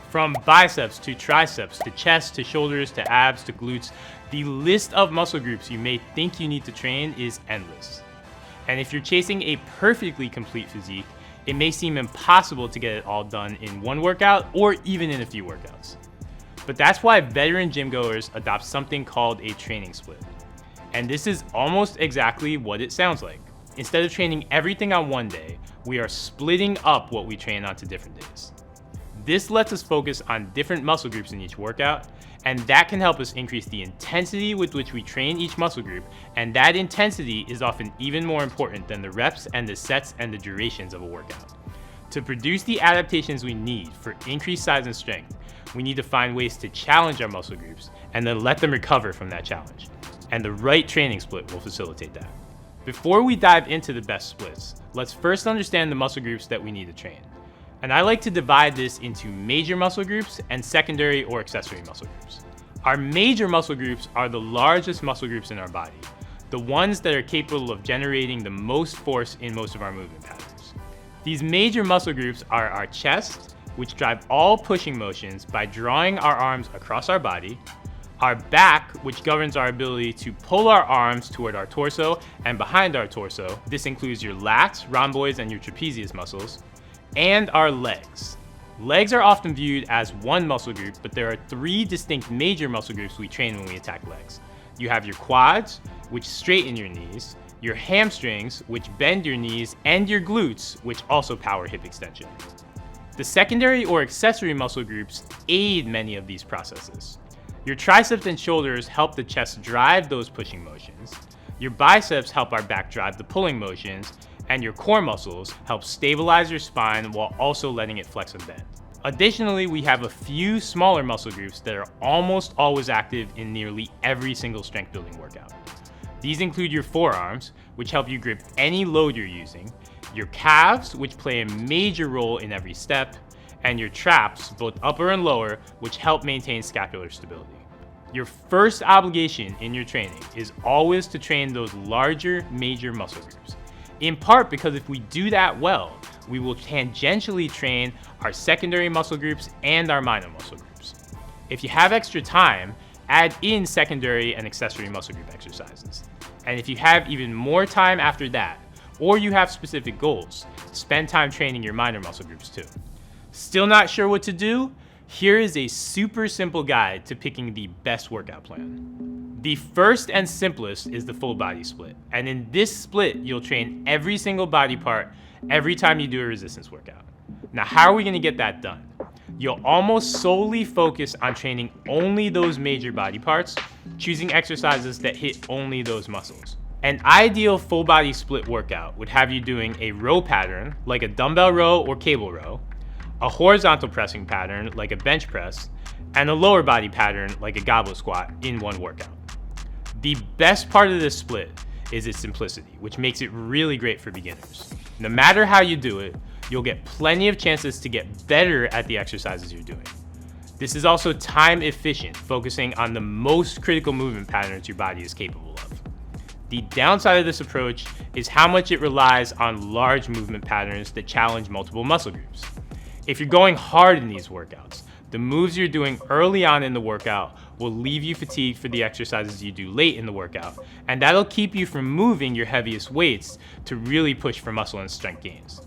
From biceps to triceps to chest to shoulders to abs to glutes, the list of muscle groups you may think you need to train is endless. And if you're chasing a perfectly complete physique, it may seem impossible to get it all done in one workout or even in a few workouts. But that's why veteran gym goers adopt something called a training split. And this is almost exactly what it sounds like. Instead of training everything on one day, we are splitting up what we train onto different days. This lets us focus on different muscle groups in each workout, and that can help us increase the intensity with which we train each muscle group, and that intensity is often even more important than the reps and the sets and the durations of a workout. To produce the adaptations we need for increased size and strength, we need to find ways to challenge our muscle groups and then let them recover from that challenge. And the right training split will facilitate that. Before we dive into the best splits, let's first understand the muscle groups that we need to train. And I like to divide this into major muscle groups and secondary or accessory muscle groups. Our major muscle groups are the largest muscle groups in our body, the ones that are capable of generating the most force in most of our movement patterns. These major muscle groups are our chest, which drive all pushing motions by drawing our arms across our body, our back, which governs our ability to pull our arms toward our torso and behind our torso. This includes your lats, rhomboids, and your trapezius muscles, and our legs. Legs are often viewed as one muscle group, but there are three distinct major muscle groups we train when we attack legs. You have your quads, which straighten your knees, your hamstrings, which bend your knees, and your glutes, which also power hip extension. The secondary or accessory muscle groups aid many of these processes. Your triceps and shoulders help the chest drive those pushing motions. Your biceps help our back drive the pulling motions, and your core muscles help stabilize your spine while also letting it flex and bend. Additionally, we have a few smaller muscle groups that are almost always active in nearly every single strength building workout. These include your forearms, which help you grip any load you're using, your calves, which play a major role in every step, and your traps, both upper and lower, which help maintain scapular stability. Your first obligation in your training is always to train those larger major muscle groups. In part because if we do that well, we will tangentially train our secondary muscle groups and our minor muscle groups. If you have extra time, add in secondary and accessory muscle group exercises. And if you have even more time after that, or you have specific goals, spend time training your minor muscle groups too. Still not sure what to do? Here is a super simple guide to picking the best workout plan. The first and simplest is the full body split. And in this split, you'll train every single body part every time you do a resistance workout. Now, how are we gonna get that done? You'll almost solely focus on training only those major body parts, choosing exercises that hit only those muscles. An ideal full body split workout would have you doing a row pattern, like a dumbbell row or cable row, a horizontal pressing pattern, like a bench press, and a lower body pattern, like a goblet squat, in one workout. The best part of this split is its simplicity, which makes it really great for beginners. No matter how you do it, you'll get plenty of chances to get better at the exercises you're doing. This is also time efficient, focusing on the most critical movement patterns your body is capable of. The downside of this approach is how much it relies on large movement patterns that challenge multiple muscle groups. If you're going hard in these workouts, the moves you're doing early on in the workout will leave you fatigued for the exercises you do late in the workout, and that'll keep you from moving your heaviest weights to really push for muscle and strength gains.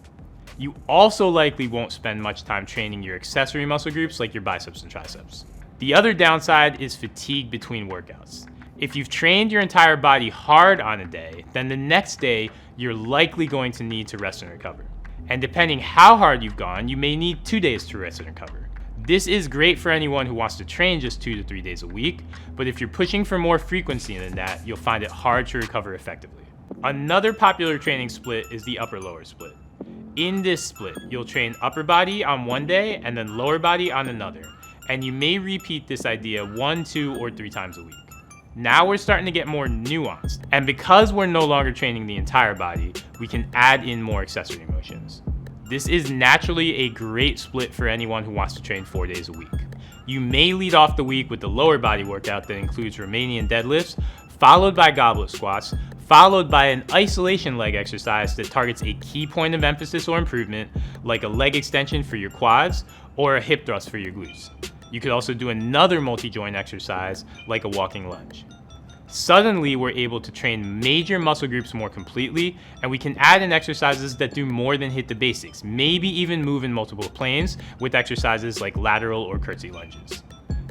You also likely won't spend much time training your accessory muscle groups like your biceps and triceps. The other downside is fatigue between workouts. If you've trained your entire body hard on a day, then the next day you're likely going to need to rest and recover. And depending how hard you've gone, you may need 2 days to rest and recover. This is great for anyone who wants to train just 2 to 3 days a week, but if you're pushing for more frequency than that, you'll find it hard to recover effectively. Another popular training split is the upper-lower split. In this split, you'll train upper body on one day and then lower body on another, and you may repeat this idea 1, 2, or 3 times a week. Now we're starting to get more nuanced, and because we're no longer training the entire body, we can add in more accessory motions. This is naturally a great split for anyone who wants to train 4 days a week. You may lead off the week with the lower body workout that includes Romanian deadlifts, followed by goblet squats, followed by an isolation leg exercise that targets a key point of emphasis or improvement, like a leg extension for your quads, or a hip thrust for your glutes. You could also do another multi-joint exercise like a walking lunge. Suddenly, we're able to train major muscle groups more completely, and we can add in exercises that do more than hit the basics, maybe even move in multiple planes with exercises like lateral or curtsy lunges.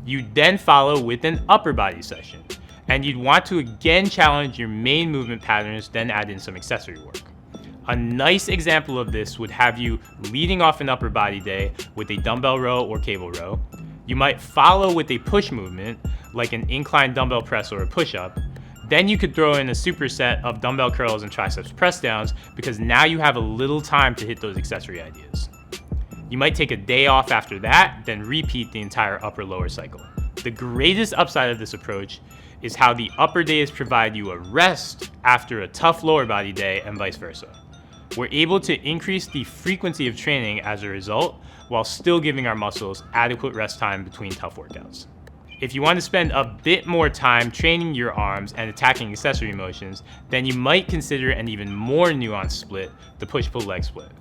You'd then follow with an upper body session, and you'd want to again challenge your main movement patterns, then add in some accessory work. A nice example of this would have you leading off an upper body day with a dumbbell row or cable row. You might follow with a push movement, like an incline dumbbell press or a push-up. Then you could throw in a superset of dumbbell curls and triceps press downs, because now you have a little time to hit those accessory ideas. You might take a day off after that, then repeat the entire upper-lower cycle. The greatest upside of this approach is how the upper days provide you a rest after a tough lower body day, and vice versa. We're able to increase the frequency of training as a result, while still giving our muscles adequate rest time between tough workouts. If you want to spend a bit more time training your arms and attacking accessory motions, then you might consider an even more nuanced split, the push-pull leg split.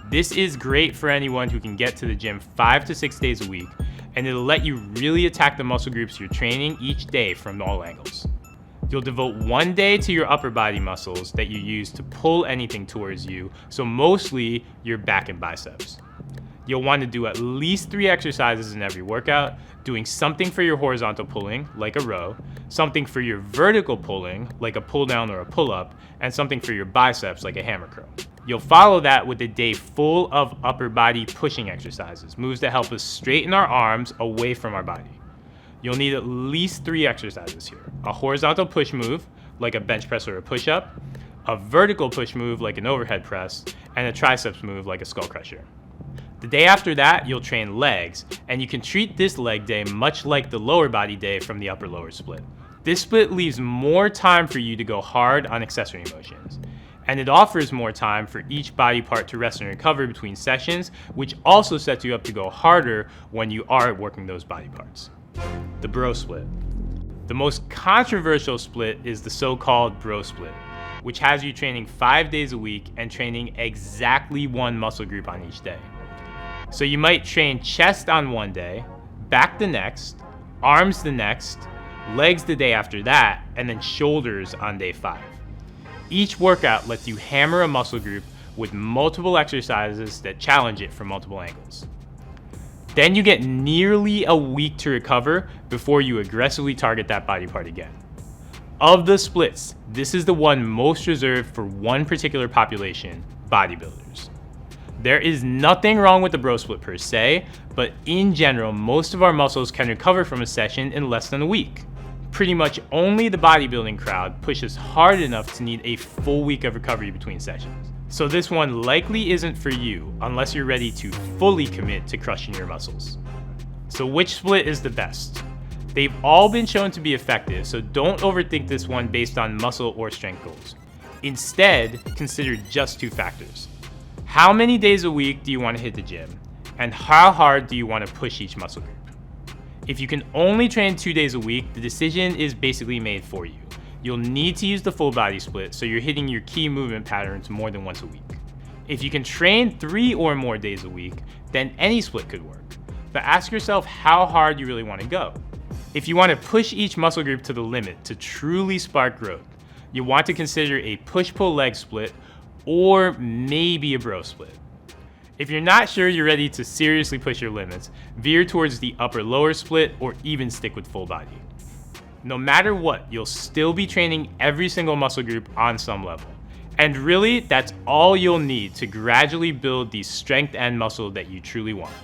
This is great for anyone who can get to the gym 5 to 6 days a week, and it'll let you really attack the muscle groups you're training each day from all angles. You'll devote one day to your upper body muscles that you use to pull anything towards you, so mostly your back and biceps. You'll want to do at least 3 exercises in every workout, doing something for your horizontal pulling, like a row, something for your vertical pulling, like a pull down or a pull up, and something for your biceps, like a hammer curl. You'll follow that with a day full of upper body pushing exercises, moves that help us straighten our arms away from our body. You'll need at least 3 exercises here: a horizontal push move, like a bench press or a push up, a vertical push move, like an overhead press, and a triceps move, like a skull crusher. The day after that, you'll train legs, and you can treat this leg day much like the lower body day from the upper-lower split. This split leaves more time for you to go hard on accessory motions, and it offers more time for each body part to rest and recover between sessions, which also sets you up to go harder when you are working those body parts. The bro split. The most controversial split is the so-called bro split, which has you training 5 days a week and training exactly one muscle group on each day. So you might train chest on one day, back the next, arms the next, legs the day after that, and then shoulders on day 5. Each workout lets you hammer a muscle group with multiple exercises that challenge it from multiple angles. Then you get nearly a week to recover before you aggressively target that body part again. Of the splits, this is the one most reserved for one particular population: bodybuilders. There is nothing wrong with the bro split per se, but in general, most of our muscles can recover from a session in less than a week. Pretty much only the bodybuilding crowd pushes hard enough to need a full week of recovery between sessions. So this one likely isn't for you unless you're ready to fully commit to crushing your muscles. So which split is the best? They've all been shown to be effective, so don't overthink this one based on muscle or strength goals. Instead, consider just 2 factors. How many days a week do you want to hit the gym? And how hard do you want to push each muscle group? If you can only train 2 days a week, the decision is basically made for you. You'll need to use the full body split so you're hitting your key movement patterns more than once a week. If you can train 3 or more days a week, then any split could work. But ask yourself how hard you really want to go. If you want to push each muscle group to the limit to truly spark growth, you want to consider a push-pull leg split or maybe a bro split. If you're not sure you're ready to seriously push your limits, veer towards the upper-lower split or even stick with full body. No matter what, you'll still be training every single muscle group on some level. And really, that's all you'll need to gradually build the strength and muscle that you truly want.